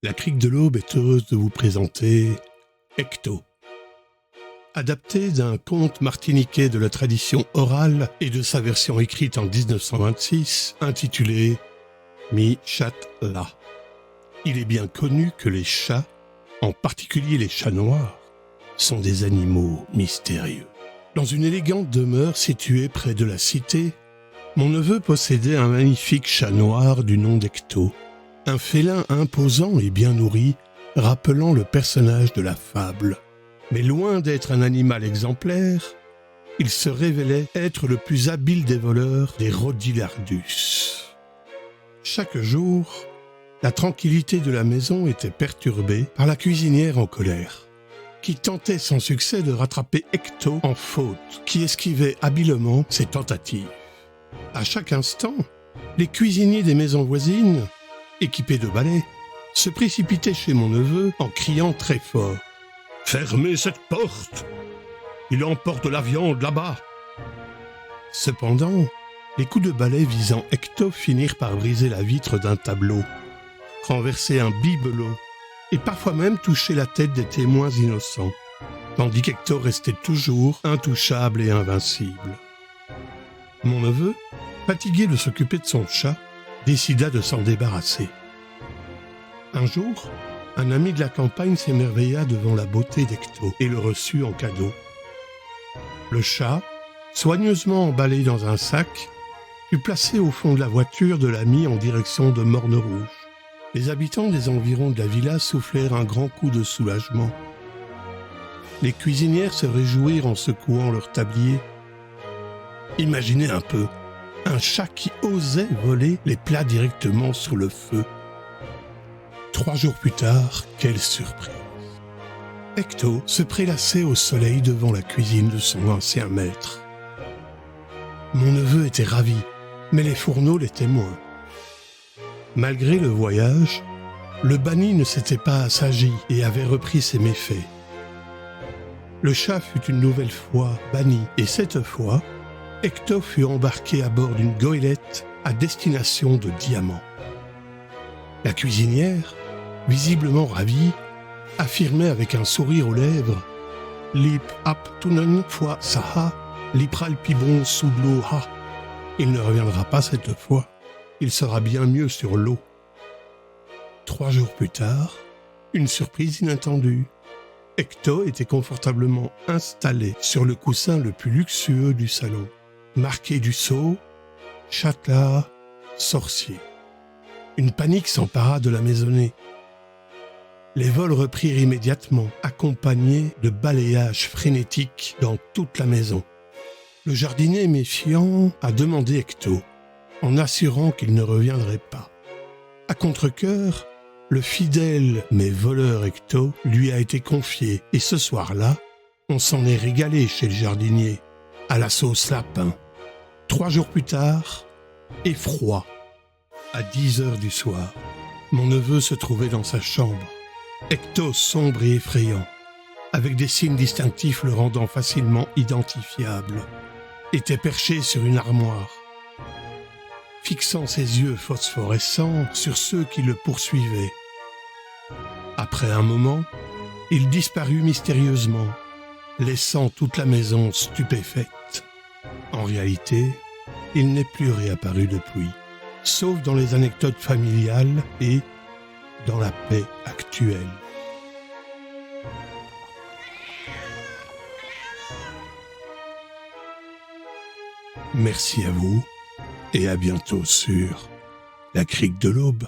La Crique de l'Aube est heureuse de vous présenter Ecto. Adapté d'un conte martiniquais de la tradition orale et de sa version écrite en 1926, intitulé Mi Chat La. Il est bien connu que les chats, en particulier les chats noirs, sont des animaux mystérieux. Dans une élégante demeure située près de la cité, mon neveu possédait un magnifique chat noir du nom d'Ecto, un félin imposant et bien nourri, rappelant le personnage de la fable. Mais loin d'être un animal exemplaire, il se révélait être le plus habile des voleurs des Rhodilardus. Chaque jour, la tranquillité de la maison était perturbée par la cuisinière en colère, qui tentait sans succès de rattraper Ecto en faute, qui esquivait habilement ses tentatives. À chaque instant, les cuisiniers des maisons voisines, équipés de balais, se précipitaient chez mon neveu en criant très fort. « Fermez cette porte! Il emporte la viande là-bas !» Cependant, les coups de balai visant Ecto finirent par briser la vitre d'un tableau, renverser un bibelot et parfois même toucher la tête des témoins innocents, tandis qu'Ecto restait toujours intouchable et invincible. Mon neveu, fatigué de s'occuper de son chat, décida de s'en débarrasser. Un jour, un ami de la campagne s'émerveilla devant la beauté d'Ecto et le reçut en cadeau. Le chat, soigneusement emballé dans un sac, fut placé au fond de la voiture de l'ami en direction de Morne-Rouge. Les habitants des environs de la villa soufflèrent un grand coup de soulagement. Les cuisinières se réjouirent en secouant leur tablier. Imaginez un peu, un chat qui osait voler les plats directement sur le feu. 3 jours plus tard, quelle surprise! Ecto se prélassait au soleil devant la cuisine de son ancien maître. Mon neveu était ravi, mais les fourneaux l'étaient moins. Malgré le voyage, le banni ne s'était pas assagi et avait repris ses méfaits. Le chat fut une nouvelle fois banni, et cette fois, Ecto fut embarqué à bord d'une goélette à destination de Diamant. La cuisinière, visiblement ravie, affirmait avec un sourire aux lèvres « Lip ap tunen fois saha, lipral pibon sous l'eau ha ». Il ne reviendra pas cette fois, il sera bien mieux sur l'eau. 3 jours plus tard, une surprise inattendue. Ecto était confortablement installé sur le coussin le plus luxueux du salon, marqué du sceau « Châtelain, sorcier ». Une panique s'empara de la maisonnée. Les vols reprirent immédiatement, accompagnés de balayages frénétiques dans toute la maison. Le jardinier méfiant a demandé Ecto, en assurant qu'il ne reviendrait pas. À contre-cœur, le fidèle mais voleur Ecto lui a été confié, et ce soir-là, on s'en est régalé chez le jardinier, à la sauce lapin. 3 jours plus tard, effroi. À 10h du soir, mon neveu se trouvait dans sa chambre. Ecto sombre et effrayant, avec des signes distinctifs le rendant facilement identifiable, était perché sur une armoire, fixant ses yeux phosphorescents sur ceux qui le poursuivaient. Après un moment, il disparut mystérieusement, laissant toute la maison stupéfaite. En réalité, il n'est plus réapparu depuis, sauf dans les anecdotes familiales et dans la paix actuelle. Merci à vous et à bientôt sur La Crique de l'Aube.